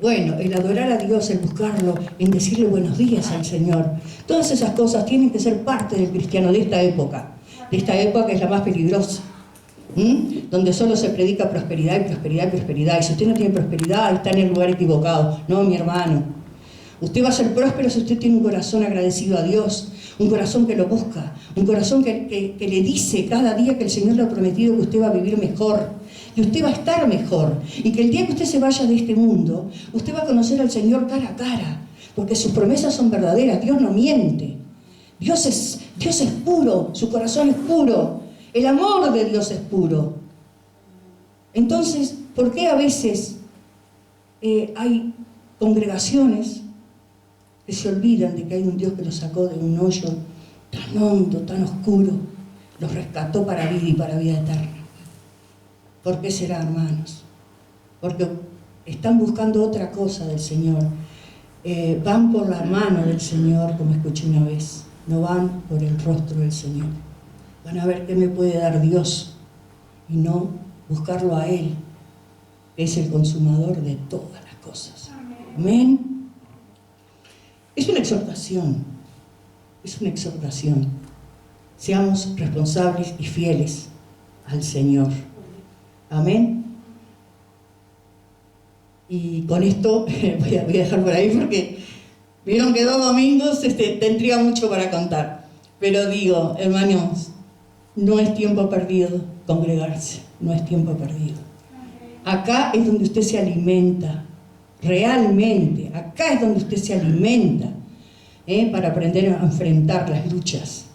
Bueno, el adorar a Dios, el buscarlo, en decirle buenos días al Señor. Todas esas cosas tienen que ser parte del cristiano de esta época que es la más peligrosa. Donde solo se predica prosperidad y prosperidad y prosperidad. Y si usted no tiene prosperidad, está en el lugar equivocado. No, mi hermano. Usted va a ser próspero si usted tiene un corazón agradecido a Dios, un corazón que lo busca, un corazón que le dice cada día que el Señor le ha prometido que usted va a vivir mejor, que usted va a estar mejor, y que el día que usted se vaya de este mundo, usted va a conocer al Señor cara a cara, porque sus promesas son verdaderas. Dios no miente. Dios es puro, su corazón es puro, el amor de Dios es puro. Entonces, ¿por qué a veces hay congregaciones que se olvidan de que hay un Dios que los sacó de un hoyo tan hondo, tan oscuro, los rescató para vida y para vida eterna? ¿Por qué será, hermanos? Porque están buscando otra cosa del Señor. Van por la mano del Señor, como escuché una vez, no van por el rostro del Señor. Van a ver qué me puede dar Dios y no buscarlo a Él, que es el consumador de todas las cosas. Amén. Es una exhortación, Seamos responsables y fieles al Señor. Amén. Y con esto voy a dejar por ahí porque vieron que 2 domingos tendría mucho para contar. Pero digo, hermanos, no es tiempo perdido congregarse, no es tiempo perdido. Acá es donde usted se alimenta. Realmente, acá es donde usted se alimenta para aprender a enfrentar las luchas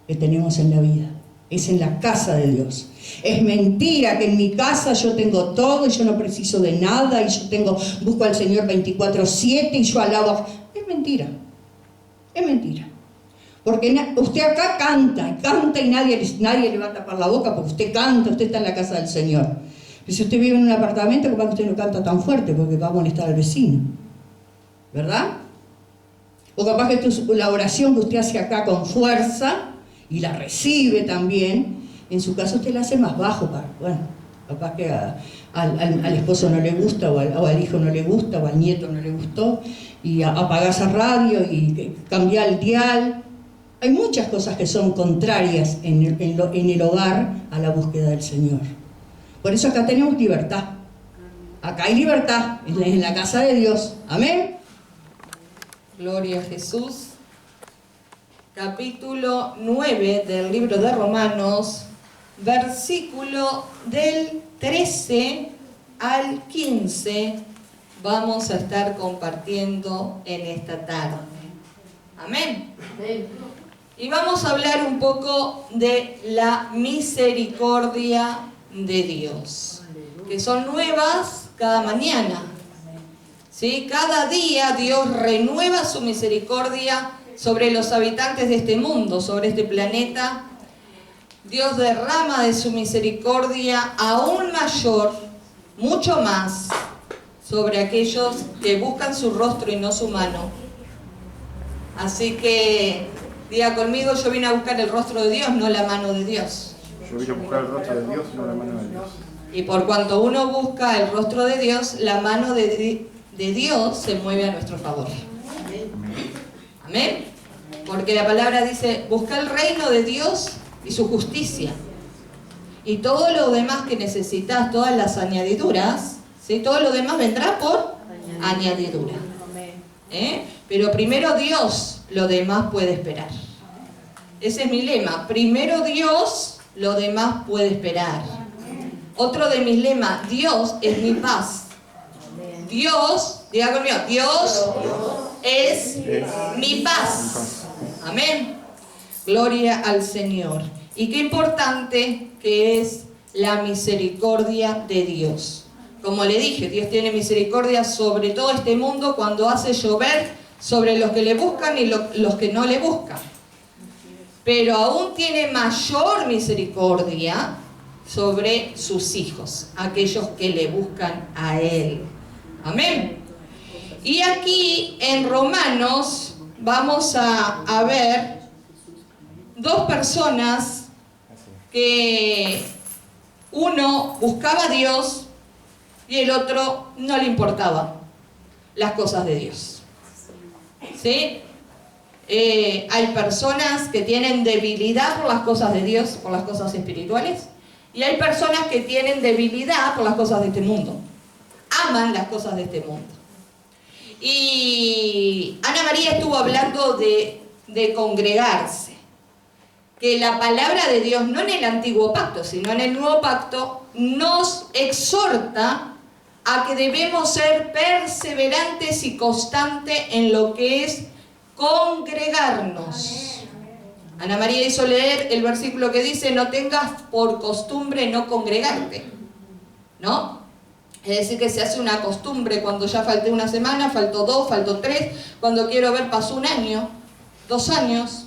que tenemos en la vida. Es en la casa de Dios. Es mentira que en mi casa yo tengo todo y yo no preciso de nada y busco al Señor 24/7 y yo alabo. Es mentira. Es mentira. Porque usted acá canta y nadie le va a tapar la boca porque usted canta, usted está en la casa del Señor. Pero si usted vive en un apartamento, capaz que usted no canta tan fuerte porque va a molestar al vecino. ¿Verdad? O capaz que la oración que usted hace acá con fuerza y la recibe también, en su caso usted la hace más bajo. Capaz que al esposo no le gusta, o al hijo no le gusta, o al nieto no le gustó, y apagás la radio y cambiá el dial. Hay muchas cosas que son contrarias en el hogar a la búsqueda del Señor. Por eso acá tenemos libertad. Acá hay libertad, en la casa de Dios. Amén. Gloria a Jesús. Capítulo 9 del libro de Romanos, versículo del 13 al 15, vamos a estar compartiendo en esta tarde. Amén. Y vamos a hablar un poco de la misericordia de Dios, que son nuevas cada mañana. ¿Sí? Cada día Dios renueva su misericordia sobre los habitantes de este mundo, sobre este planeta. Dios derrama de su misericordia aún mayor, mucho más, sobre aquellos que buscan su rostro y no su mano. Así que diga conmigo, yo vine a buscar el rostro de Dios, no la mano de Dios. Yo vine a buscar el rostro de Dios y no la mano de Dios. Y por cuanto uno busca el rostro de Dios, la mano de Dios se mueve a nuestro favor. Amén. Porque la palabra dice, busca el reino de Dios y su justicia. Y todo lo demás que necesitas, todas las añadiduras, ¿sí? Todo lo demás vendrá por añadidura. Pero primero Dios, lo demás puede esperar. Ese es mi lema. Primero Dios, lo demás puede esperar. Otro de mis lemas, Dios es mi paz. Dios, diga conmigo, Dios es mi paz. Amén. Gloria al Señor. Y qué importante que es la misericordia de Dios. Como le dije, Dios tiene misericordia sobre todo este mundo cuando hace llover sobre los que le buscan y los que no le buscan. Pero aún tiene mayor misericordia sobre sus hijos, aquellos que le buscan a Él. Amén. Y aquí en Romanos vamos a ver 2 personas que uno buscaba a Dios y el otro no le importaba. las cosas de Dios. ¿Sí? Hay personas que tienen debilidad por las cosas de Dios, por las cosas espirituales, y hay personas que tienen debilidad por las cosas de este mundo. Aman las cosas de este mundo. Y Ana María estuvo hablando de congregarse, que la palabra de Dios, no en el antiguo pacto, sino en el nuevo pacto, nos exhorta a que debemos ser perseverantes y constantes en lo que es congregarnos. Ana María hizo leer el versículo que dice: no tengas por costumbre no congregarte, ¿no? Es decir, que se hace una costumbre cuando ya falté una semana, faltó 2, faltó 3, cuando quiero ver pasó 1 año, 2 años,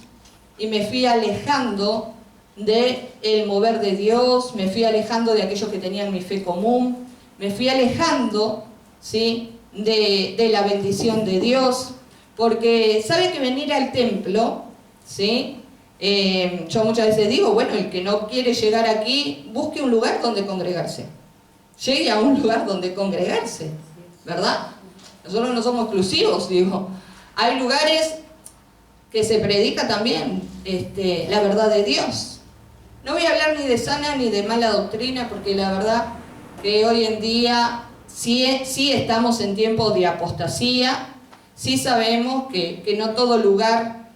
y me fui alejando del mover de Dios, me fui alejando de aquellos que tenían mi fe común, me fui alejando, ¿sí?, de la bendición de Dios, porque sabe que venir al templo, ¿sí? Yo muchas veces digo, bueno, el que no quiere llegar aquí, busque un lugar donde congregarse. Llegue a un lugar donde congregarse, ¿verdad? Nosotros no somos exclusivos, digo. Hay lugares que se predica también la verdad de Dios. No voy a hablar ni de sana ni de mala doctrina, porque la verdad que hoy en día sí estamos en tiempo de apostasía, sí sabemos que no todo lugar,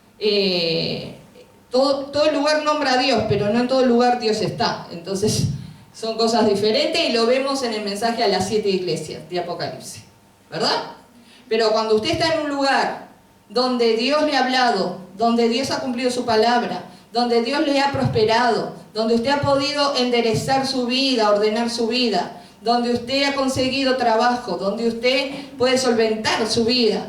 todo lugar nombra a Dios, pero no en todo lugar Dios está. Entonces son cosas diferentes y lo vemos en el mensaje a las 7 iglesias de Apocalipsis, ¿verdad? Pero cuando usted está en un lugar donde Dios le ha hablado, donde Dios ha cumplido su palabra, donde Dios le ha prosperado, donde usted ha podido enderezar su vida, ordenar su vida, donde usted ha conseguido trabajo, donde usted puede solventar su vida,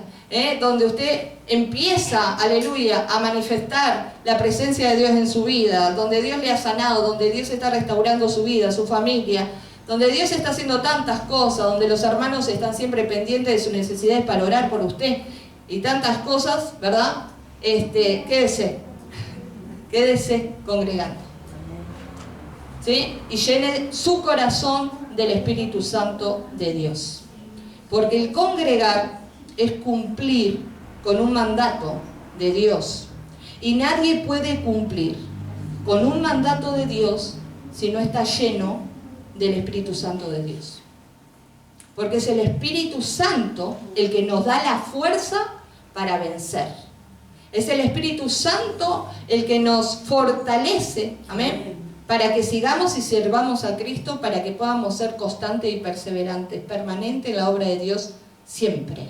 donde usted empieza, aleluya, a manifestar la presencia de Dios en su vida, donde Dios le ha sanado, donde Dios está restaurando su vida, su familia, donde Dios está haciendo tantas cosas, donde los hermanos están siempre pendientes de sus necesidades para orar por usted y tantas cosas, ¿verdad? Quédese congregando, ¿sí? Y llene su corazón del Espíritu Santo de Dios, porque el congregar es cumplir con un mandato de Dios, y nadie puede cumplir con un mandato de Dios si no está lleno del Espíritu Santo de Dios, porque es el Espíritu Santo el que nos da la fuerza para vencer. Es el Espíritu Santo el que nos fortalece, amén, para que sigamos y sirvamos a Cristo, para que podamos ser constantes y perseverantes, permanentes en la obra de Dios siempre,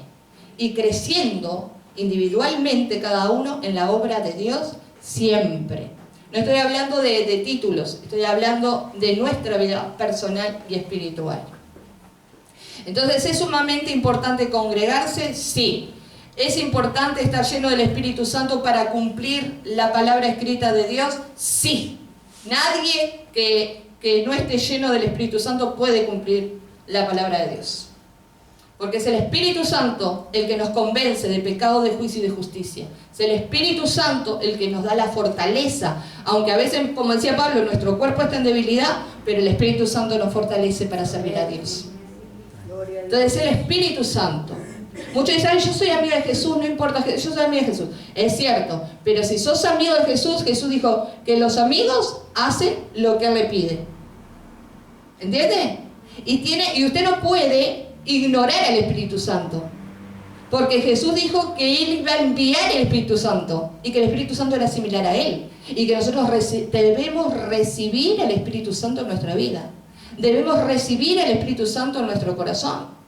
y creciendo individualmente cada uno en la obra de Dios siempre. No estoy hablando de títulos, estoy hablando de nuestra vida personal y espiritual. Entonces, ¿es sumamente importante congregarse? Sí. ¿Es importante estar lleno del Espíritu Santo para cumplir la palabra escrita de Dios? Sí. Nadie que no esté lleno del Espíritu Santo puede cumplir la palabra de Dios. Porque es el Espíritu Santo el que nos convence de pecado, de juicio y de justicia. Es el Espíritu Santo el que nos da la fortaleza. Aunque a veces, como decía Pablo, nuestro cuerpo está en debilidad, pero el Espíritu Santo nos fortalece para servir a Dios. Entonces es el Espíritu Santo. Muchos dicen, yo soy amigo de Jesús, no importa, yo soy amigo de Jesús. Es cierto, pero si sos amigo de Jesús, Jesús dijo que los amigos hacen lo que Él le pide. ¿Entiende? Y usted no puede ignorar al Espíritu Santo, porque Jesús dijo que Él iba a enviar el Espíritu Santo y que el Espíritu Santo era similar a Él, y que nosotros debemos recibir el Espíritu Santo en nuestra vida, debemos recibir el Espíritu Santo en nuestro corazón.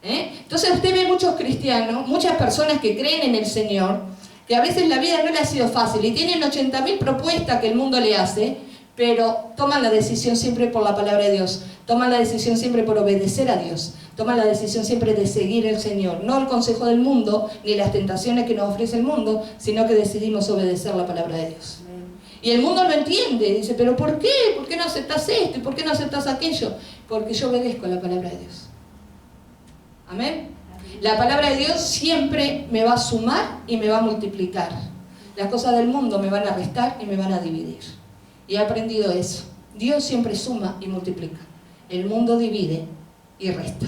Entonces usted ve muchos cristianos, muchas personas que creen en el Señor, que a veces la vida no le ha sido fácil y tienen 80.000 propuestas que el mundo le hace, pero toman la decisión siempre por la palabra de Dios, toman la decisión siempre por obedecer a Dios, toman la decisión siempre de seguir al Señor, no el consejo del mundo ni las tentaciones que nos ofrece el mundo, sino que decidimos obedecer la palabra de Dios. Y el mundo no entiende, dice, pero ¿por qué? ¿Por qué no aceptas esto? ¿Y por qué no aceptas aquello? Porque yo obedezco a la palabra de Dios. Amén. La palabra de Dios siempre me va a sumar y me va a multiplicar. Las cosas del mundo me van a restar y me van a dividir. Y he aprendido eso. Dios siempre suma y multiplica. El mundo divide y resta.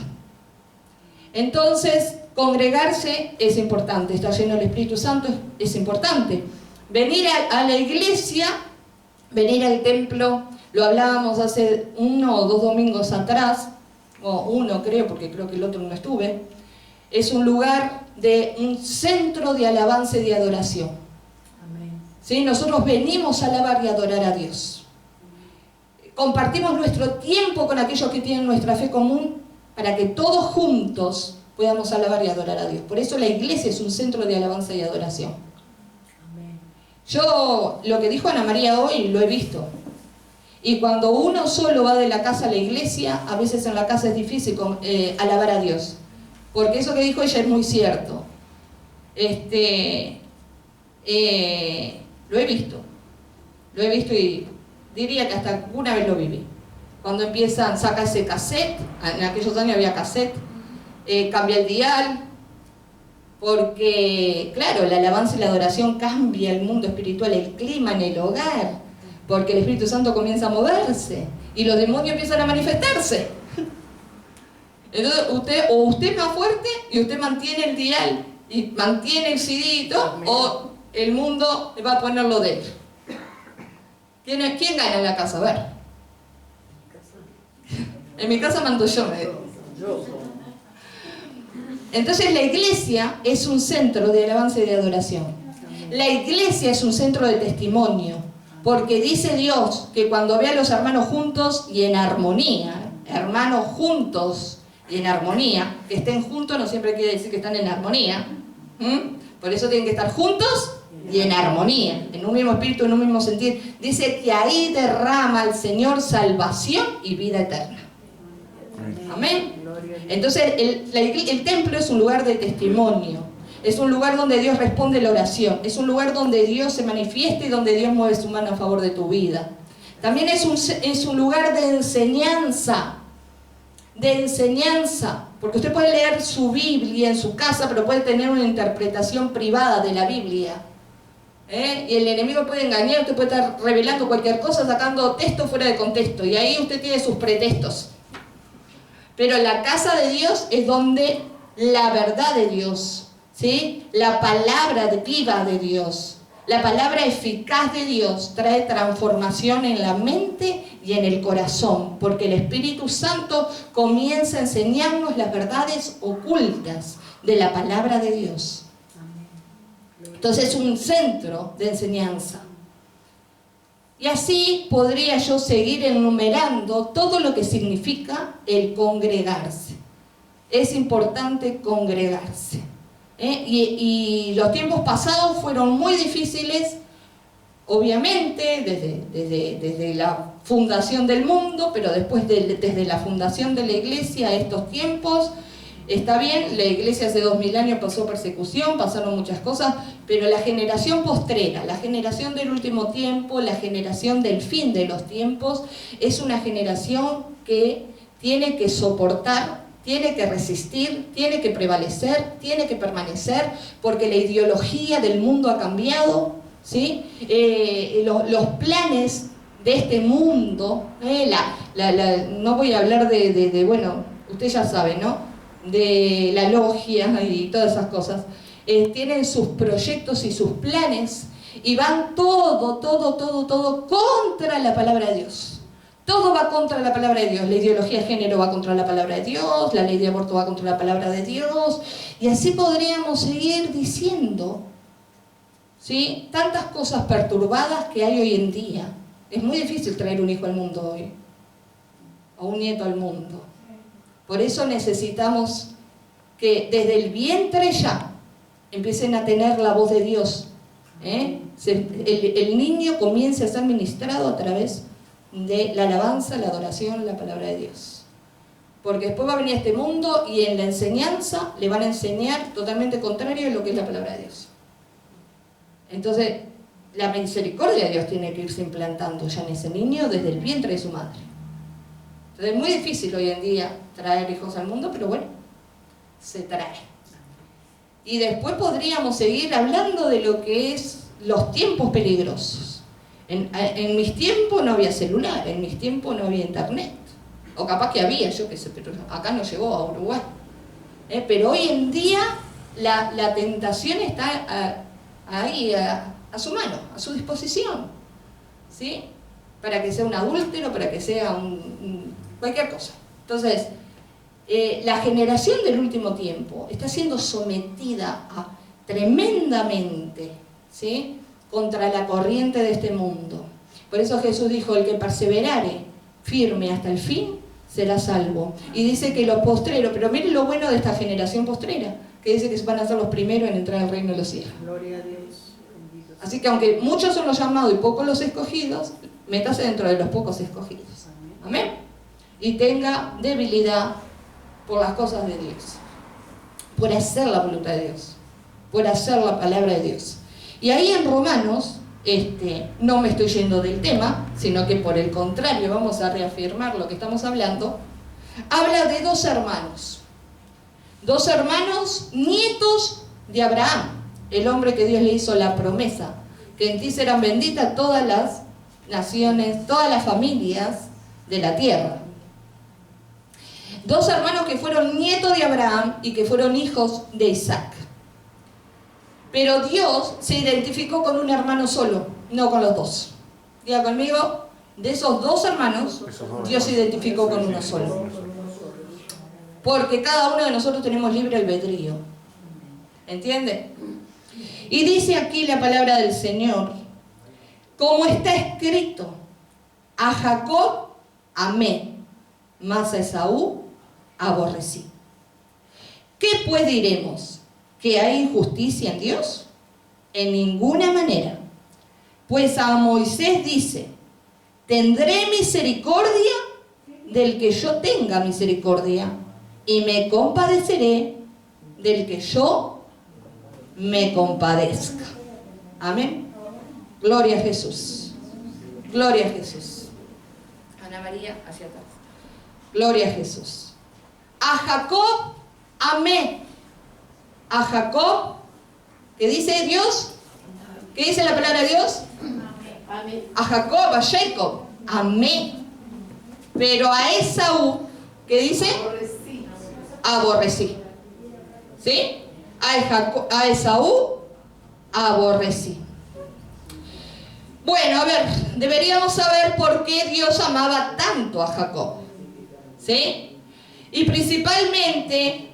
Entonces, Congregarse es importante, estar lleno del Espíritu Santo es importante. Venir a la iglesia, venir al templo, lo hablábamos hace 1 o 2 domingos atrás, o 1 creo, porque creo que el otro no estuve, es un lugar un centro de alabanza y de adoración. ¿Sí? Nosotros venimos a alabar y adorar a Dios. Compartimos nuestro tiempo con aquellos que tienen nuestra fe común para que todos juntos podamos alabar y adorar a Dios. Por eso la iglesia es un centro de alabanza y adoración. Yo lo que dijo Ana María hoy lo he visto. Y cuando uno solo va de la casa a la iglesia, a veces en la casa es difícil alabar a Dios. Porque eso que dijo ella es muy cierto. Lo he visto y diría que hasta alguna vez lo viví. Cuando empiezan, saca ese cassette, en aquellos años había cassette, cambia el dial, porque claro, la alabanza y la adoración cambia el mundo espiritual, el clima en el hogar, porque el Espíritu Santo comienza a moverse y los demonios empiezan a manifestarse. Entonces usted más fuerte y usted mantiene el dial y mantiene el cidito, o el mundo va a ponerlo dentro. ¿Quién gana en la casa? A ver. En mi casa mando yo, me digo. Entonces la iglesia es un centro de alabanza y de adoración. La iglesia es un centro de testimonio, porque dice Dios que cuando ve a los hermanos juntos y en armonía, hermanos juntos y en armonía, que estén juntos no siempre quiere decir que están en armonía, por eso tienen que estar juntos y en armonía, en un mismo espíritu, en un mismo sentir. Dice que ahí derrama el Señor salvación y vida eterna. Amén. Entonces el templo es un lugar de testimonio, es un lugar donde Dios responde la oración, es un lugar donde Dios se manifiesta y donde Dios mueve su mano a favor de tu vida. También es un lugar de enseñanza, porque usted puede leer su Biblia en su casa, pero puede tener una interpretación privada de la Biblia. Y el enemigo puede engañar, usted puede estar revelando cualquier cosa, sacando texto fuera de contexto, y ahí usted tiene sus pretextos. Pero la casa de Dios es donde la verdad de Dios, ¿sí? La palabra viva de Dios, la palabra eficaz de Dios trae transformación en la mente y en el corazón, porque el Espíritu Santo comienza a enseñarnos las verdades ocultas de la palabra de Dios. Entonces es un centro de enseñanza. Y así podría yo seguir enumerando todo lo que significa el congregarse. Es importante congregarse. Y los tiempos pasados fueron muy difíciles, obviamente, desde la fundación del mundo, pero después desde la fundación de la iglesia a estos tiempos. Está bien, la iglesia hace 2000 años pasó persecución, pasaron muchas cosas, pero la generación postrera, la generación del último tiempo, la generación del fin de los tiempos, es una generación que tiene que soportar, tiene que resistir, tiene que prevalecer, tiene que permanecer, porque la ideología del mundo ha cambiado, ¿sí? Los planes de este mundo, no voy a hablar bueno, usted ya sabe, ¿no? De la logia y todas esas cosas, tienen sus proyectos y sus planes y van todo contra la palabra de Dios. Todo va contra la palabra de Dios. La ideología de género va contra la palabra de Dios, la ley de aborto va contra la palabra de Dios, y así podríamos seguir diciendo, ¿sí? Tantas cosas perturbadas que hay hoy en día. Es muy difícil traer un hijo al mundo hoy, o un nieto al mundo. Por eso necesitamos que desde el vientre ya empiecen a tener la voz de Dios. El niño comience a ser ministrado a través de la alabanza, la adoración, la palabra de Dios. Porque después va a venir a este mundo y en la enseñanza le van a enseñar totalmente contrario a lo que es la palabra de Dios. Entonces, la misericordia de Dios tiene que irse implantando ya en ese niño desde el vientre de su madre. Entonces es muy difícil hoy en día traer hijos al mundo, pero bueno, se trae. Y después podríamos seguir hablando de lo que es los tiempos peligrosos. En mis tiempos no había celular, en mis tiempos no había internet. O capaz que había, yo qué sé, pero acá no llegó a Uruguay. Pero hoy en día la tentación está ahí, a su mano, a su disposición, ¿sí? Para que sea un adúltero, para que sea cualquier cosa. Entonces, la generación del último tiempo está siendo sometida tremendamente, ¿sí?, contra la corriente de este mundo. Por eso Jesús dijo, el que perseverare firme hasta el fin, será salvo. Y dice que lo postrero, pero miren lo bueno de esta generación postrera, que dice que van a ser los primeros en entrar al reino de los cielos. Gloria a Dios. Así que aunque muchos son los llamados y pocos los escogidos, métase dentro de los pocos escogidos. Amén. Y tenga debilidad por las cosas de Dios, por hacer la voluntad de Dios, por hacer la palabra de Dios. Y ahí en Romanos, no me estoy yendo del tema, sino que por el contrario vamos a reafirmar lo que estamos hablando. Habla de dos hermanos nietos de Abraham, el hombre que Dios le hizo la promesa, que en ti serán benditas todas las naciones, todas las familias de la tierra. Dos hermanos que fueron nietos de Abraham y que fueron hijos de Isaac. Pero Dios se identificó con un hermano solo, no con los dos. Diga conmigo, de esos dos hermanos, Dios se identificó con uno solo. Porque cada uno de nosotros tenemos libre albedrío. ¿Entiende? Y dice aquí la palabra del Señor, como está escrito, a Jacob amé, mas a Esaú aborrecí. ¿Qué pues diremos? ¿Que hay injusticia en Dios? En ninguna manera. Pues a Moisés dice, tendré misericordia del que yo tenga misericordia, y me compadeceré del que yo me compadezca. Amén. Gloria a Jesús. Gloria a Jesús. Ana María, hacia atrás. Gloria a Jesús. A Jacob amé. A Jacob, ¿qué dice Dios? ¿Qué dice la palabra de Dios? A Jacob, a Jacob, amé. Pero a Esaú, ¿qué dice? Aborrecí. ¿Sí? A Esaú, aborrecí. Bueno, a ver, deberíamos saber por qué Dios amaba tanto a Jacob. ¿Sí? Y principalmente,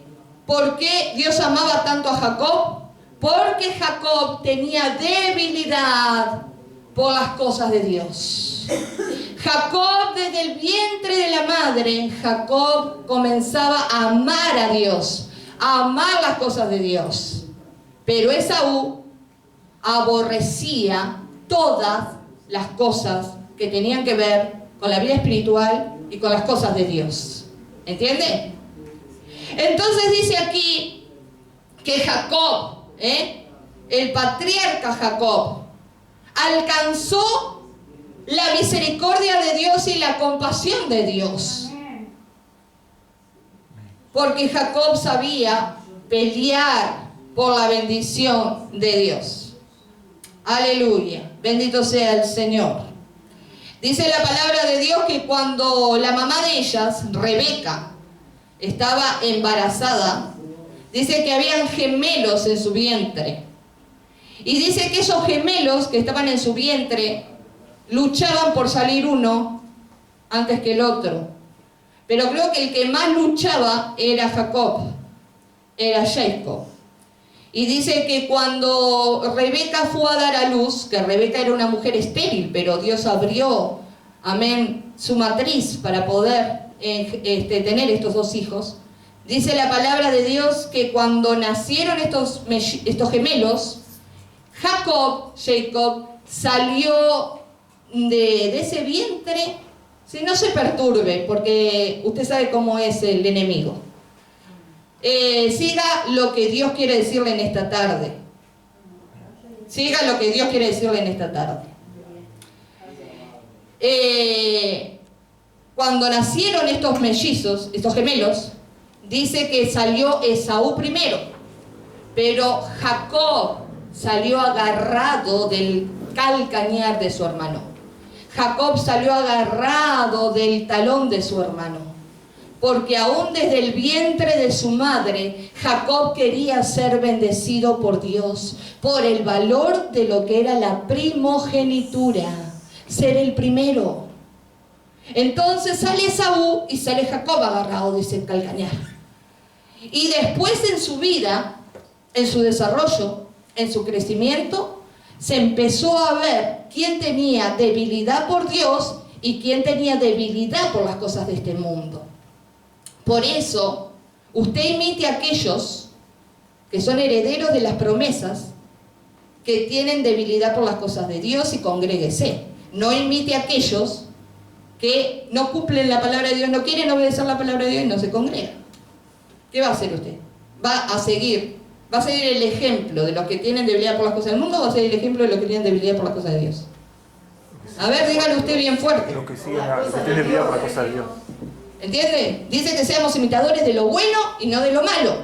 ¿por qué Dios amaba tanto a Jacob? Porque Jacob tenía debilidad por las cosas de Dios. Jacob, desde el vientre de la madre, Jacob comenzaba a amar a Dios, a amar las cosas de Dios. Pero Esaú aborrecía todas las cosas que tenían que ver con la vida espiritual y con las cosas de Dios. ¿Entiende? Entonces dice aquí que Jacob, el patriarca Jacob, alcanzó la misericordia de Dios y la compasión de Dios. Porque Jacob sabía pelear por la bendición de Dios. Aleluya. Bendito sea el Señor. Dice la palabra de Dios que cuando la mamá de ellas, Rebeca, estaba embarazada, dice que habían gemelos en su vientre. Y dice que esos gemelos que estaban en su vientre luchaban por salir uno antes que el otro. Pero creo que el que más luchaba era Jacob, era Jacob. Y dice que cuando Rebeca fue a dar a luz, que Rebeca era una mujer estéril, pero Dios abrió, amén, su matriz para poder tener estos dos hijos. Dice la palabra de Dios que cuando nacieron estos gemelos, Jacob salió de ese vientre. Si no se perturbe, porque usted sabe cómo es el enemigo. Siga lo que Dios quiere decirle en esta tarde. Siga lo que Dios quiere decirle en esta tarde. Cuando nacieron estos mellizos, estos gemelos, dice que salió Esaú primero, pero Jacob salió agarrado del calcañar de su hermano. Jacob salió agarrado del talón de su hermano. porque aún desde el vientre de su madre, Jacob quería ser bendecido por Dios, por el valor de lo que era la primogenitura, ser el primero. Entonces sale Esaú y sale Jacob agarrado, dice el calcañar. Y después en su vida, en su desarrollo, en su crecimiento, se empezó a ver quién tenía debilidad por Dios y quién tenía debilidad por las cosas de este mundo. Por eso, usted imite a aquellos que son herederos de las promesas, que tienen debilidad por las cosas de Dios y congréguese. No imite a aquellos que no cumplen la palabra de Dios, no quieren obedecer la palabra de Dios y no se congregan. ¿Qué va a hacer usted? Va a seguir el ejemplo de los que tienen debilidad por las cosas del mundo, o va a seguir el ejemplo de los que tienen debilidad por las cosas de Dios. A ver, dígalo usted bien fuerte. Lo que sí, lo que tiene debilidad por la cosa de Dios. ¿Entiende? Dice que seamos imitadores de lo bueno y no de lo malo.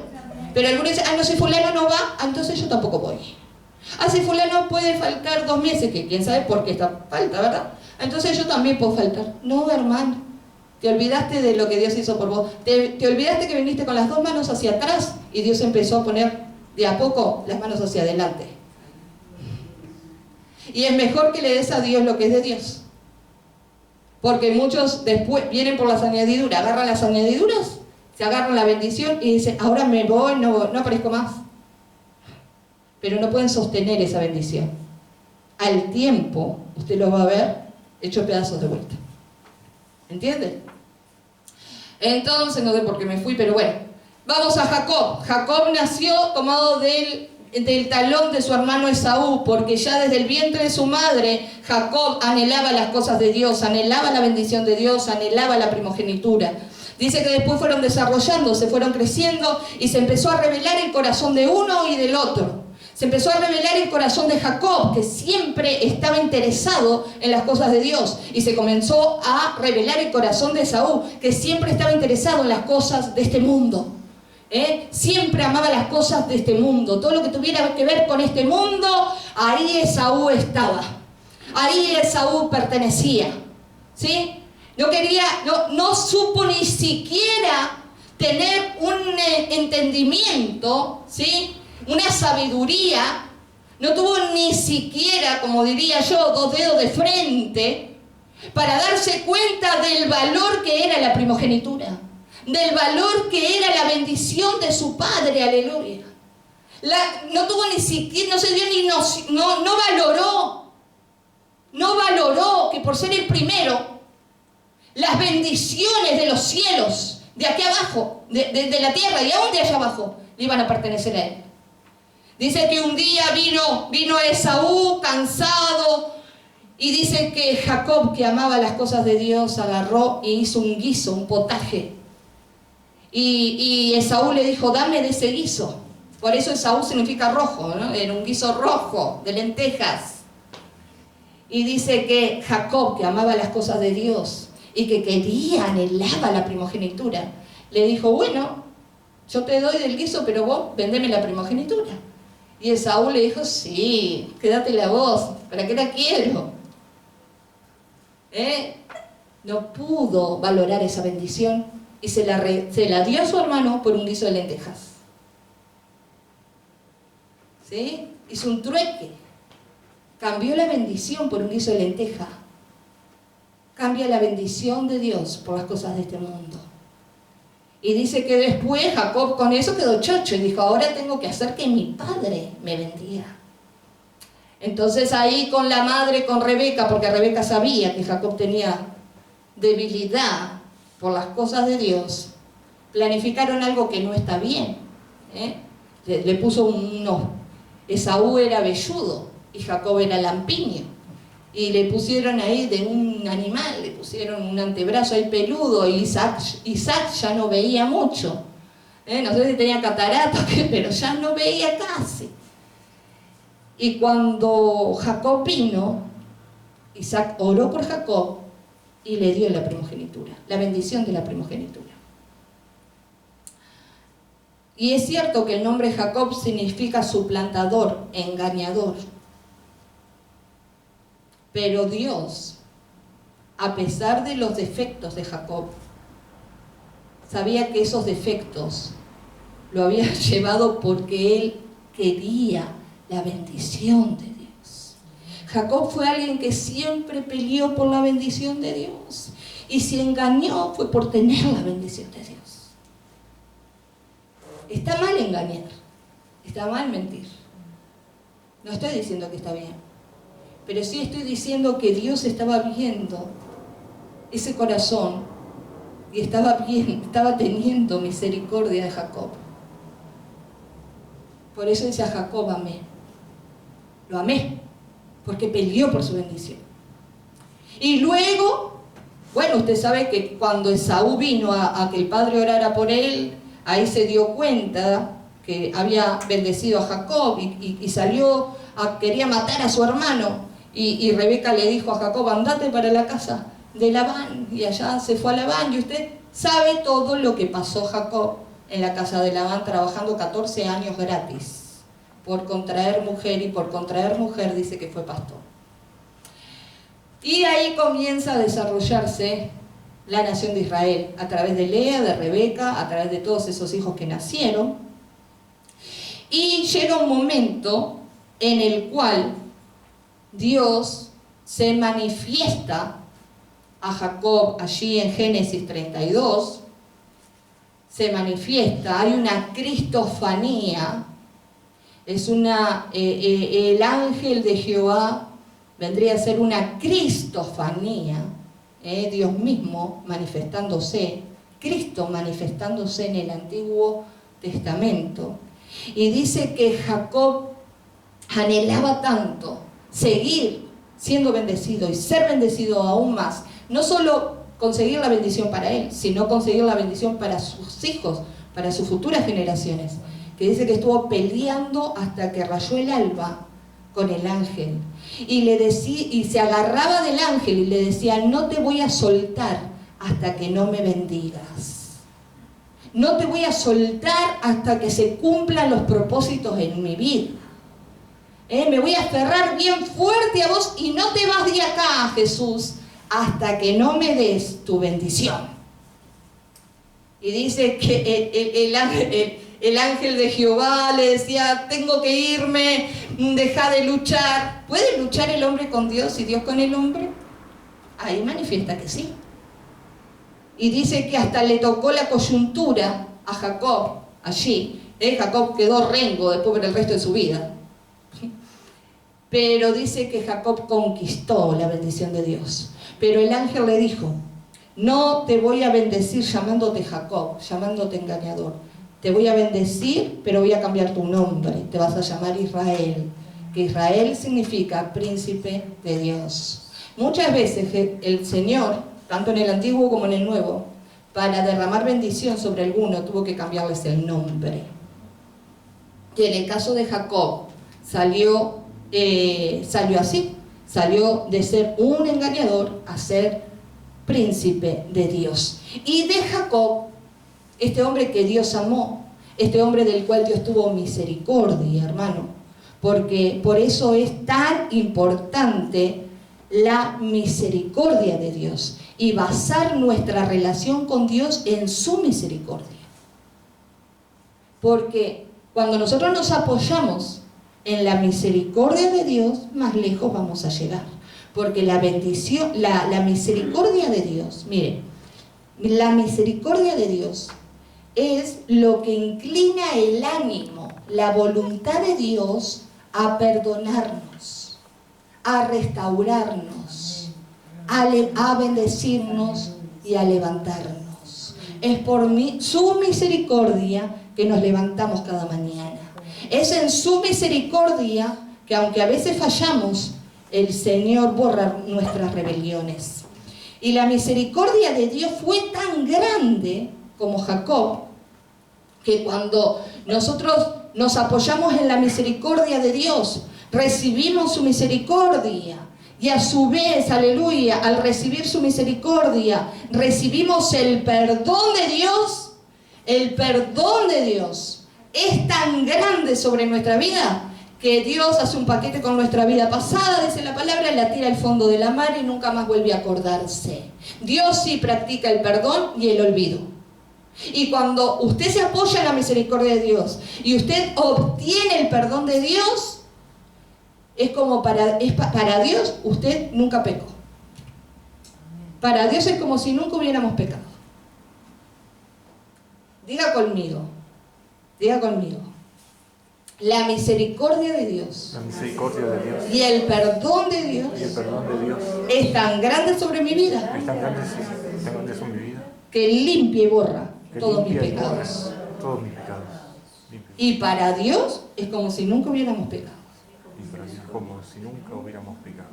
Pero algunos dicen, no, si fulano no va, entonces yo tampoco voy. Si fulano puede faltar 2 meses, que quién sabe por qué está falta, ¿verdad? Entonces yo también puedo faltar. No, hermano, te olvidaste de lo que Dios hizo por vos. Te olvidaste que viniste con las 2 manos hacia atrás y Dios empezó a poner de a poco las manos hacia adelante. Y es mejor que le des a Dios lo que es de Dios. Porque muchos después vienen por las añadiduras, agarran las añadiduras, se agarran la bendición y dicen, ahora me voy, no aparezco más. Pero no pueden sostener esa bendición. Al tiempo, usted lo va a ver hecho pedazos de vuelta. ¿Entiende? Entonces, no sé por qué me fui, pero bueno. Vamos a Jacob. Jacob nació tomado del talón de su hermano Esaú, porque ya desde el vientre de su madre, Jacob anhelaba las cosas de Dios, anhelaba la bendición de Dios, anhelaba la primogenitura. Dice que después fueron desarrollándose, fueron creciendo y se empezó a revelar el corazón de uno y del otro. Se empezó a revelar el corazón de Jacob, que siempre estaba interesado en las cosas de Dios. Y se comenzó a revelar el corazón de Esaú, que siempre estaba interesado en las cosas de este mundo. Siempre amaba las cosas de este mundo. Todo lo que tuviera que ver con este mundo, ahí Esaú estaba. Ahí Esaú pertenecía. ¿Sí? No supo ni siquiera tener un entendimiento, ¿sí? Una sabiduría, no tuvo ni siquiera, como diría yo, 2 dedos de frente para darse cuenta del valor que era la primogenitura, del valor que era la bendición de su padre, aleluya. No tuvo ni siquiera, no se dio ni no valoró que por ser el primero, las bendiciones de los cielos, de aquí abajo, de la tierra y aún de allá abajo, le iban a pertenecer a él. Dice que un día vino Esaú cansado y dice que Jacob, que amaba las cosas de Dios, agarró y hizo un guiso, un potaje. Y Esaú le dijo, dame de ese guiso. Por eso Esaú significa rojo, ¿no? Era un guiso rojo, de lentejas. Y dice que Jacob, que amaba las cosas de Dios y que anhelaba la primogenitura, le dijo, bueno, yo te doy del guiso, pero vos vendeme la primogenitura. Y Esaú le dijo, sí, quédatela vos, ¿para qué la quiero? No pudo valorar esa bendición y se la dio a su hermano por un guiso de lentejas. ¿Sí? Hizo un trueque. Cambió la bendición por un guiso de lenteja. Cambia la bendición de Dios por las cosas de este mundo. Y dice que después Jacob con eso quedó chocho y dijo, ahora tengo que hacer que mi padre me bendiga. Entonces ahí con la madre, con Rebeca, porque Rebeca sabía que Jacob tenía debilidad por las cosas de Dios, planificaron algo que no está bien. Le puso Esaú era velludo y Jacob era lampiño. Y le pusieron ahí de un animal, le pusieron un antebrazo ahí peludo, y Isaac ya no veía mucho. No sé si tenía catarata, pero ya no veía casi. Y cuando Jacob vino, Isaac oró por Jacob y le dio la primogenitura, la bendición de la primogenitura. Y es cierto que el nombre Jacob significa suplantador, engañador. Pero Dios, a pesar de los defectos de Jacob, sabía que esos defectos lo había llevado porque él quería la bendición de Dios. Jacob fue alguien que siempre peleó por la bendición de Dios. Y si engañó fue por tener la bendición de Dios. Está mal engañar, está mal mentir. No estoy diciendo que está bien, pero sí estoy diciendo que Dios estaba viendo ese corazón y estaba teniendo misericordia de Jacob. Por eso dice a Jacob amé. Lo amé, porque peleó por su bendición. Y luego, bueno, usted sabe que cuando Esaú vino a que el padre orara por él, ahí se dio cuenta que había bendecido a Jacob y salió, quería matar a su hermano. Y Rebeca le dijo a Jacob, andate para la casa de Labán. Y allá se fue a Labán. Y usted sabe todo lo que pasó Jacob en la casa de Labán, trabajando 14 años gratis por contraer mujer. Y por contraer mujer dice que fue pastor. Y ahí comienza a desarrollarse la nación de Israel, a través de Lea, de Rebeca, a través de todos esos hijos que nacieron. Y llega un momento en el cual Dios se manifiesta a Jacob allí en Génesis 32, se manifiesta, hay una cristofanía, es el ángel de Jehová vendría a ser una cristofanía, Dios mismo manifestándose, Cristo manifestándose en el Antiguo Testamento. Y dice que Jacob anhelaba tanto seguir siendo bendecido y ser bendecido aún más, no solo conseguir la bendición para él, sino conseguir la bendición para sus hijos, para sus futuras generaciones, que dice que estuvo peleando hasta que rayó el alba con el ángel, y se agarraba del ángel y le decía, no te voy a soltar hasta que no me bendigas, no te voy a soltar hasta que se cumplan los propósitos en mi vida. Me voy a aferrar bien fuerte a vos y no te vas de acá, Jesús, hasta que no me des tu bendición. Y dice que el ángel de Jehová le decía, tengo que irme, deja de luchar. ¿Puede luchar el hombre con Dios y Dios con el hombre? Ahí manifiesta que sí. Y dice que hasta le tocó la coyuntura a Jacob allí. Jacob quedó rengo después por el resto de su vida. Pero dice que Jacob conquistó la bendición de Dios. Pero el ángel le dijo, no te voy a bendecir llamándote Jacob, llamándote engañador. Te voy a bendecir, pero voy a cambiar tu nombre. Te vas a llamar Israel. Que Israel significa príncipe de Dios. Muchas veces el Señor, tanto en el Antiguo como en el Nuevo, para derramar bendición sobre alguno, tuvo que cambiarles el nombre. Y en el caso de Jacob, salió así. Salió de ser un engañador a ser príncipe de Dios. Y de Jacob, este hombre que Dios amó, este hombre del cual Dios tuvo misericordia, hermano, porque por eso es tan importante la misericordia de Dios y basar nuestra relación con Dios en su misericordia. Porque cuando nosotros nos apoyamos en la misericordia de Dios, más lejos vamos a llegar. Porque la bendición, la misericordia de Dios, mire, la misericordia de Dios es lo que inclina el ánimo, la voluntad de Dios a perdonarnos, a restaurarnos, a bendecirnos y a levantarnos. Es por su misericordia que nos levantamos cada mañana. Es en su misericordia que, aunque a veces fallamos, el Señor borra nuestras rebeliones. Y la misericordia de Dios fue tan grande como Jacob, que cuando nosotros nos apoyamos en la misericordia de Dios, recibimos su misericordia. Y a su vez, aleluya, al recibir su misericordia, recibimos el perdón de Dios. El perdón de Dios es tan grande sobre nuestra vida que Dios hace un paquete con nuestra vida pasada, dice la palabra, la tira al fondo de la mar y nunca más vuelve a acordarse. Dios sí practica el perdón y el olvido. Y cuando usted se apoya en la misericordia de Dios y usted obtiene el perdón de Dios, es como para Dios usted nunca pecó. Para Dios es como si nunca hubiéramos pecado. Diga conmigo, la misericordia de Dios, La misericordia de Dios y el perdón de Dios y el perdón de Dios es tan grande sobre mi vida es tan grande sobre mi vida que limpia y borra que todos mis limpia y borra pecados. todos mis pecados. Limpia. Y para Dios es como si nunca hubiéramos pecado. Y para Dios como si nunca hubiéramos pecado.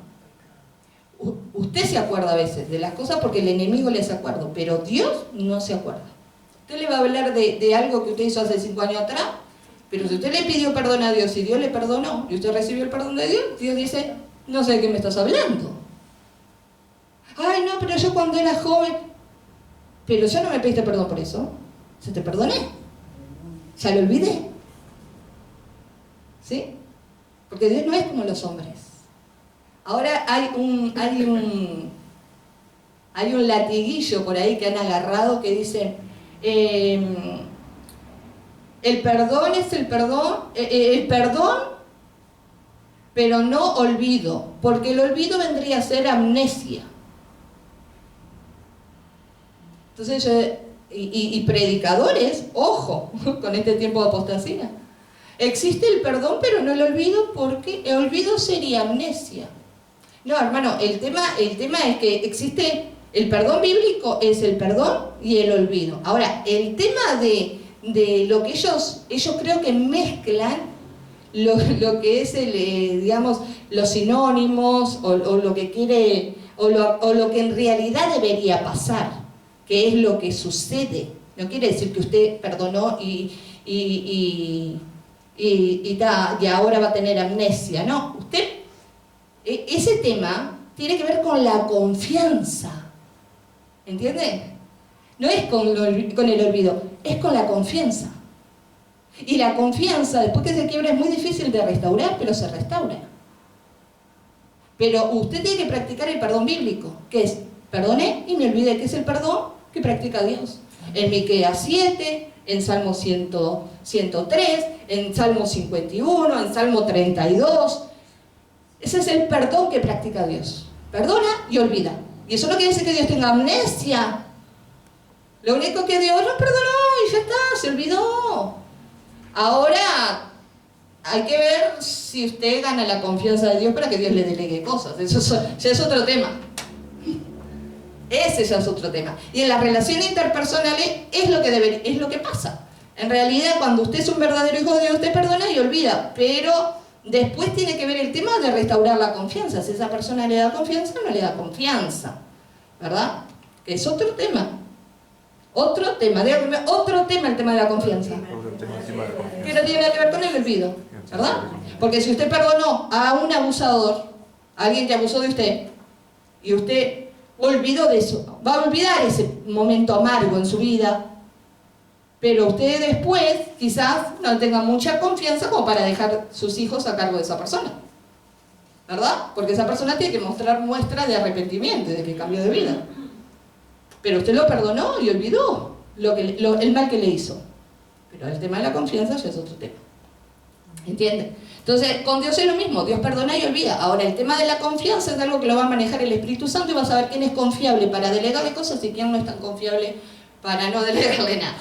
Usted se acuerda a veces de las cosas porque el enemigo le hace acuerdo, pero Dios no se acuerda. Usted le va a hablar de algo que usted hizo hace 5 años atrás, pero si usted le pidió perdón a Dios y Dios le perdonó y usted recibió el perdón de Dios, Dios dice, no sé de qué me estás hablando. Ay, no, pero yo cuando era joven, pero ya no me pediste perdón por eso, se te perdoné, ya lo olvidé. ¿Sí? Porque Dios no es como los hombres. Ahora hay un latiguillo por ahí que han agarrado que dice, el perdón es el perdón, pero no olvido, porque el olvido vendría a ser amnesia. Entonces, y predicadores, ojo, con este tiempo de apostasía. Existe el perdón, pero no el olvido, porque el olvido sería amnesia. No, hermano, el tema es que existe, el perdón bíblico es el perdón y el olvido. Ahora, el tema de lo que ellos creo que mezclan lo que es digamos, los sinónimos o lo que quiere, o lo que en realidad debería pasar, que es lo que sucede. No quiere decir que usted perdonó y ahora va a tener amnesia. No, ese tema tiene que ver con la confianza. ¿Entiende? No es con el olvido, es con la confianza. Y la confianza, después que se quiebra, es muy difícil de restaurar, pero se restaura. Pero usted tiene que practicar el perdón bíblico, que es, perdoné y me olvidé, que es el perdón que practica Dios. En Miqueas 7, en Salmo 103, en Salmo 51, en Salmo 32. Ese es el perdón que practica Dios. Perdona y olvida. Y eso no quiere decir que Dios tenga amnesia. Lo único que Dios nos perdonó y ya está, se olvidó. Ahora hay que ver si usted gana la confianza de Dios para que Dios le delegue cosas. Eso ya es otro tema. Ese ya es otro tema. Y en las relaciones interpersonales es lo que pasa. En realidad, cuando usted es un verdadero hijo de Dios, usted perdona y olvida. Pero después tiene que ver el tema de restaurar la confianza. Si esa persona le da confianza o no le da confianza. ¿Verdad? Que es otro tema. Otro tema, el tema de la confianza. Que no tiene nada que ver con el olvido, ¿verdad? Porque si usted perdonó a un abusador, a alguien que abusó de usted, y usted olvidó de eso, va a olvidar ese momento amargo en su vida, pero usted después quizás no tenga mucha confianza como para dejar sus hijos a cargo de esa persona, ¿verdad? Porque esa persona tiene que mostrar muestra de arrepentimiento, de que cambió de vida. Pero usted lo perdonó y olvidó el mal que le hizo. Pero el tema de la confianza ya es otro tema. ¿Entiende? Entonces, con Dios es lo mismo. Dios perdona y olvida. Ahora, el tema de la confianza es algo que lo va a manejar el Espíritu Santo y va a saber quién es confiable para delegarle cosas y quién no es tan confiable para no delegarle nada.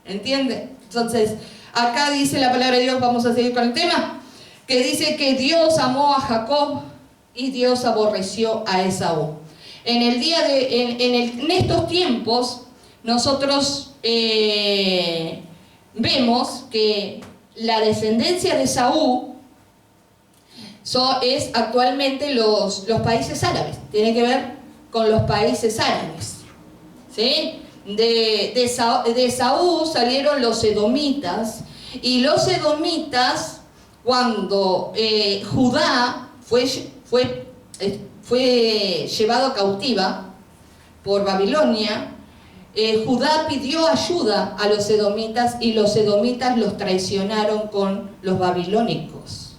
¿Entiende? Entonces, acá dice la palabra de Dios, vamos a seguir con el tema, que dice que Dios amó a Jacob y Dios aborreció a Esaú. En estos tiempos, nosotros vemos que la descendencia de Esaú es actualmente los países árabes. Tiene que ver con los países árabes. ¿Sí? De Esaú salieron los edomitas, y los edomitas, cuando Judá fue llevado cautiva por Babilonia, Judá pidió ayuda a los edomitas y los edomitas los traicionaron con los babilónicos.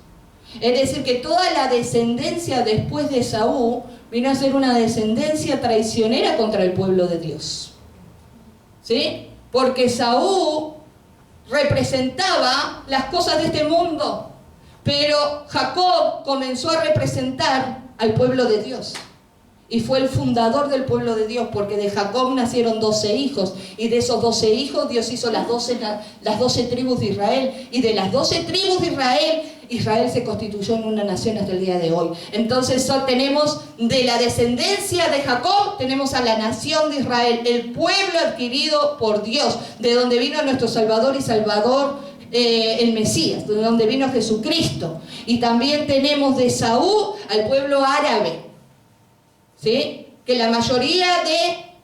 Es decir, que toda la descendencia después de Esaú vino a ser una descendencia traicionera contra el pueblo de Dios. ¿Sí? porque Esaú representaba las cosas de este mundo, pero Jacob comenzó a representar al pueblo de Dios. Y fue el fundador del pueblo de Dios, porque de Jacob nacieron 12 hijos. Y de esos 12 hijos Dios hizo las 12 tribus de Israel. Y de las 12 tribus de Israel, Israel se constituyó en una nación hasta el día de hoy. Entonces tenemos de la descendencia de Jacob, tenemos a la nación de Israel, el pueblo adquirido por Dios, de donde vino nuestro Salvador y Salvador, el Mesías, de donde vino Jesucristo. Y también tenemos de Esaú al pueblo árabe, ¿sí? Que la mayoría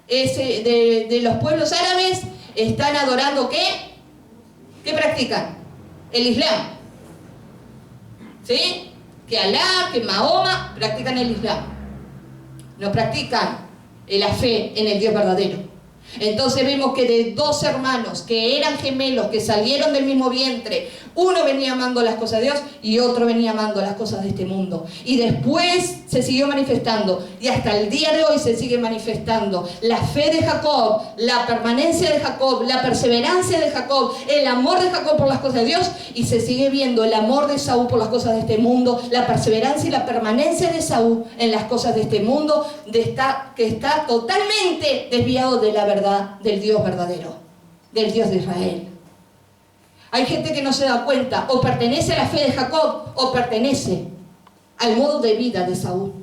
de los pueblos árabes están adorando ¿qué? ¿Qué practican? El Islam, ¿sí? Que Alá, que Mahoma practican el Islam, no practican la fe en el Dios verdadero. Entonces vemos que de dos hermanos que eran gemelos, que salieron del mismo vientre, uno venía amando las cosas de Dios y otro venía amando las cosas de este mundo. Y después se siguió manifestando, y hasta el día de hoy se sigue manifestando la fe de Jacob, la permanencia de Jacob, la perseverancia de Jacob, el amor de Jacob por las cosas de Dios, y se sigue viendo el amor de Esaú por las cosas de este mundo, la perseverancia y la permanencia de Esaú en las cosas de este mundo, que está totalmente desviado de la verdad del Dios verdadero, del Dios de Israel. Hay gente que no se da cuenta, o pertenece a la fe de Jacob o pertenece al modo de vida de Saúl,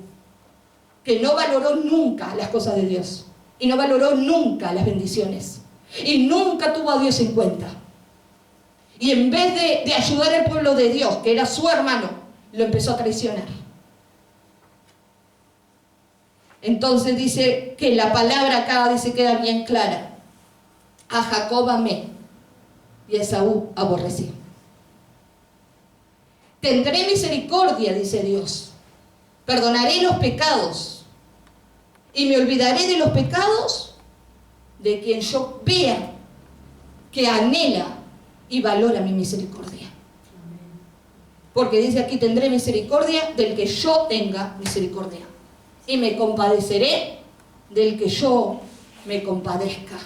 que no valoró nunca las cosas de Dios y no valoró nunca las bendiciones y nunca tuvo a Dios en cuenta, y en vez de ayudar al pueblo de Dios, que era su hermano, lo empezó a traicionar. Entonces dice que la palabra acá dice, queda bien clara: a Jacob amé y a Esaú aborrecí. Tendré misericordia, dice Dios, perdonaré los pecados y me olvidaré de los pecados de quien yo vea que anhela y valora mi misericordia. Porque dice aquí, tendré misericordia del que yo tenga misericordia, y me compadeceré del que yo me compadezca.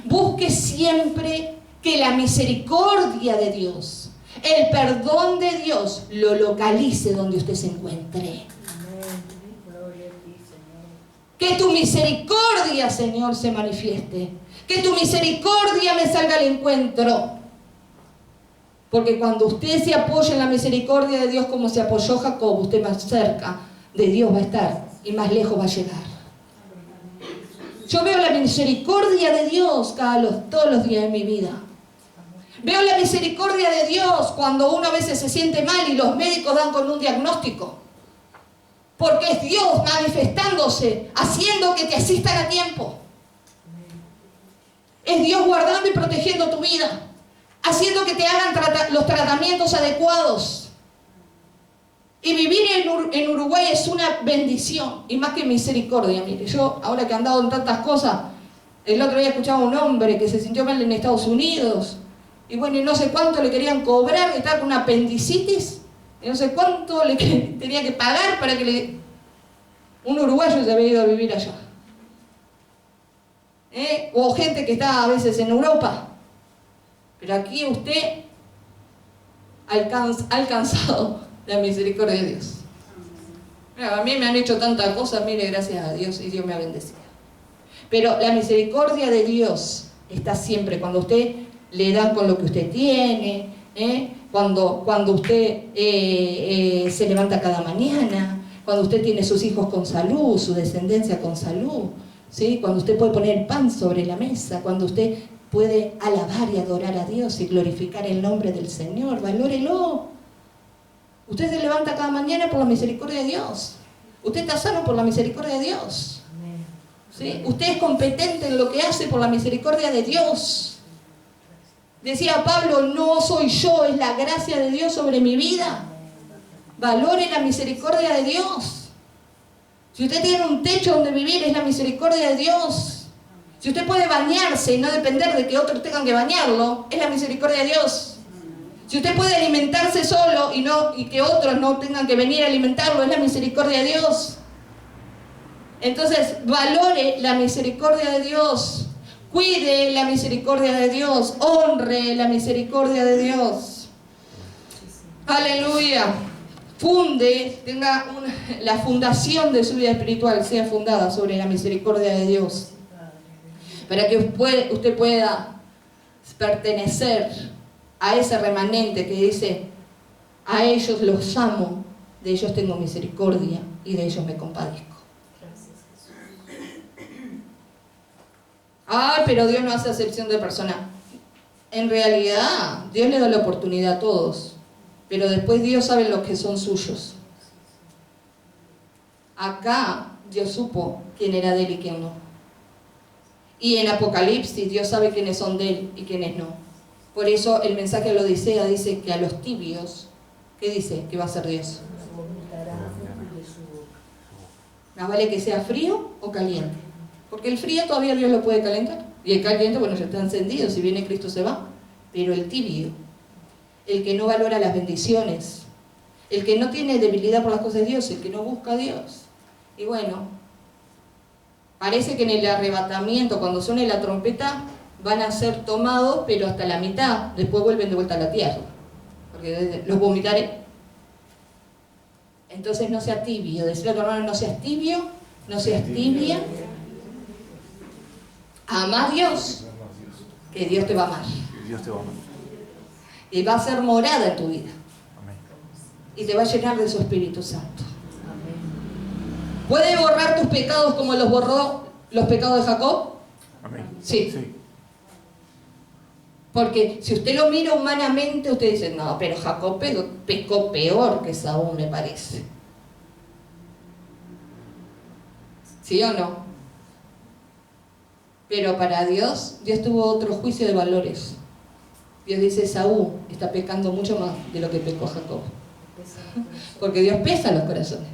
Busque siempre que la misericordia de Dios, el perdón de Dios, lo localice donde usted se encuentre. Que tu misericordia, Señor, se manifieste. Que tu misericordia me salga al encuentro. Porque cuando usted se apoya en la misericordia de Dios como se apoyó Jacob, usted más cerca de Dios va a estar y más lejos va a llegar. Yo veo la misericordia de Dios todos los días de mi vida. Veo la misericordia de Dios cuando uno a veces se siente mal y los médicos dan con un diagnóstico. Porque es Dios manifestándose, haciendo que te asistan a tiempo. Es Dios guardando y protegiendo tu vida, haciendo que te hagan los tratamientos adecuados. Y vivir en Uruguay es una bendición, y más que misericordia. Mire, yo ahora que he andado en tantas cosas, el otro día escuchaba a un hombre que se sintió mal en Estados Unidos, y bueno, y no sé cuánto le querían cobrar, que estaba con una apendicitis, y no sé cuánto le tenía que pagar para que un uruguayo se había ido a vivir allá. O gente que está a veces en Europa, pero aquí usted ha alcanzado la misericordia de Dios. A mí me han hecho tantas cosas, mire, gracias a Dios, y Dios me ha bendecido. Pero la misericordia de Dios está siempre cuando usted le dan con lo que usted tiene, cuando usted se levanta cada mañana, cuando usted tiene sus hijos con salud, su descendencia con salud, ¿sí? Cuando usted puede poner pan sobre la mesa, cuando usted puede alabar y adorar a Dios y glorificar el nombre del Señor. Valórelo. Usted se levanta cada mañana por la misericordia de Dios. Usted está sano por la misericordia de Dios. ¿Sí? Usted es competente en lo que hace por la misericordia de Dios. Decía Pablo, no soy yo, es la gracia de Dios sobre mi vida. Valore la misericordia de Dios. Si usted tiene un techo donde vivir, es la misericordia de Dios. Si usted puede bañarse y no depender de que otros tengan que bañarlo, es la misericordia de Dios. Si usted puede alimentarse solo y que otros no tengan que venir a alimentarlo, es la misericordia de Dios. Entonces, valore la misericordia de Dios. Cuide la misericordia de Dios, honre la misericordia de Dios. Aleluya. La fundación de su vida espiritual sea fundada sobre la misericordia de Dios. Para que usted pueda pertenecer a ese remanente que dice: a ellos los amo, de ellos tengo misericordia y de ellos me compadezco. Ay, pero Dios no hace acepción de persona. En realidad, Dios le da la oportunidad a todos, pero después Dios sabe los que son suyos. Acá Dios supo quién era de él y quién no. Y en Apocalipsis Dios sabe quiénes son de él y quiénes no. Por eso el mensaje de la Odisea dice que a los tibios, ¿qué dice? Que va a ser Dios. Más vale que sea frío o caliente. Porque el frío todavía Dios lo puede calentar. Y el caliente, bueno, ya está encendido. Si viene Cristo se va. Pero el tibio, el que no valora las bendiciones, el que no tiene debilidad por las cosas de Dios, el que no busca a Dios. Y bueno, parece que en el arrebatamiento, cuando suene la trompeta, van a ser tomados, pero hasta la mitad. Después vuelven de vuelta a la tierra. Porque los vomitaré. Entonces no sea tibio. Decirle a tu hermano: no seas tibio, no seas tibia. Ama a Dios, que Dios te va a amar. Dios te va a amar. Y va a ser morada en tu vida. Amén. Y te va a llenar de su Espíritu Santo. ¿Puede borrar tus pecados como los borró los pecados de Jacob? Amén. Sí. Porque si usted lo mira humanamente, usted dice: no, pero Jacob pecó peor que Saúl, me parece. ¿Sí o no? Pero para Dios, Dios tuvo otro juicio de valores. Dios dice: Saúl está pecando mucho más de lo que pecó Jacob. Porque Dios pesa los corazones.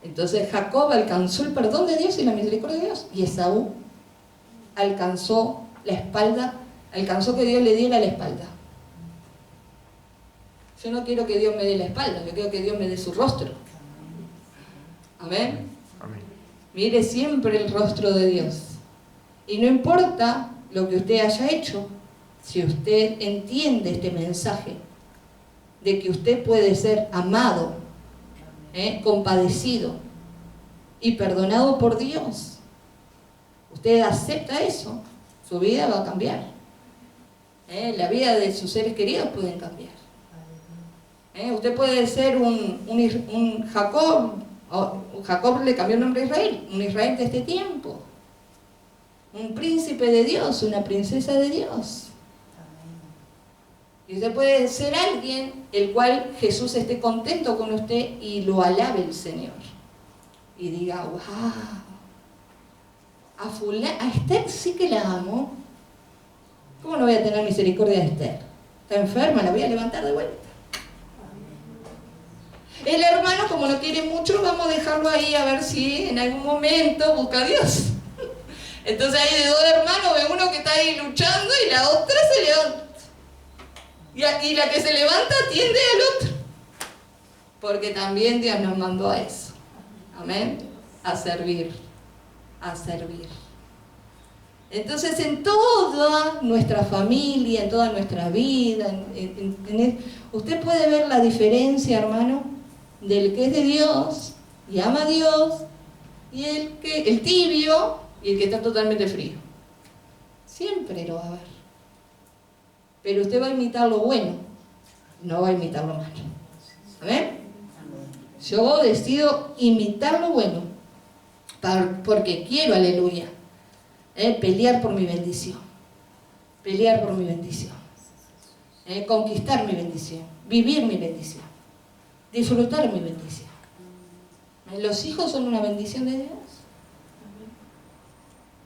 Entonces Jacob alcanzó el perdón de Dios y la misericordia de Dios. Y Esaú alcanzó la espalda, alcanzó que Dios le diera la espalda. Yo no quiero que Dios me dé la espalda, yo quiero que Dios me dé su rostro. Amén. Amén. Mire siempre el rostro de Dios. Y no importa lo que usted haya hecho, si usted entiende este mensaje de que usted puede ser amado, compadecido y perdonado por Dios, usted acepta eso, su vida va a cambiar. La vida de sus seres queridos pueden cambiar. Usted puede ser un Jacob. Jacob le cambió el nombre a Israel, un Israel de este tiempo, un príncipe de Dios, una princesa de Dios. Y usted puede ser alguien el cual Jesús esté contento con usted y lo alabe el Señor. Y diga: wow, a Esther sí que la amo. ¿Cómo no voy a tener misericordia de Esther? Está enferma, la voy a levantar de vuelta. El hermano, como no quiere mucho, vamos a dejarlo ahí a ver si en algún momento busca a Dios. Entonces hay de dos hermanos, ve uno que está ahí luchando y la otra se levanta. Y la que se levanta atiende al otro. Porque también Dios nos mandó a eso. Amén. A servir. A servir. Entonces en toda nuestra familia, en toda nuestra vida, usted puede ver la diferencia, hermano, del que es de Dios y ama a Dios, y el tibio y el que está totalmente frío. Siempre lo va a ver. Pero usted va a imitar lo bueno, no va a imitar lo malo. ¿Amén? Yo decido imitar lo bueno, porque quiero, aleluya, pelear por mi bendición. Pelear por mi bendición. Conquistar mi bendición. Vivir mi bendición. Disfrutar mi bendición. Los hijos son una bendición de Dios.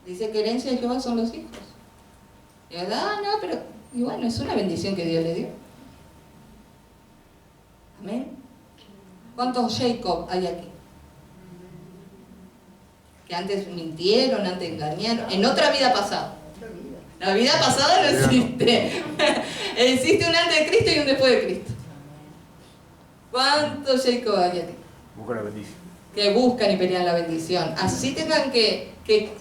Dice que herencia de Jehová son los hijos. Y verdad, no, pero y bueno, es una bendición que Dios le dio. Amén. ¿Cuántos Jacob hay aquí? Que antes mintieron, antes engañaron, en otra vida pasada. La vida pasada no existe. Existe un antes de Cristo y un después de Cristo. ¿Cuántos Jacob hay aquí? Busca la bendición. que buscan y pelean la bendición. Así tengan que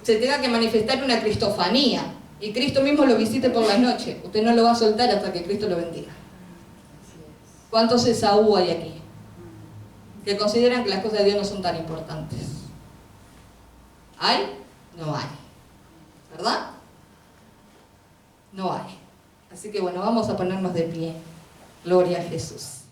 se tenga que manifestar una cristofanía y Cristo mismo lo visite por la noche. Usted no lo va a soltar hasta que Cristo lo bendiga. ¿Cuántos Esaú hay aquí? Que consideran que las cosas de Dios no son tan importantes. ¿Hay? No hay. ¿Verdad? No hay. Así que bueno, vamos a ponernos de pie. Gloria a Jesús.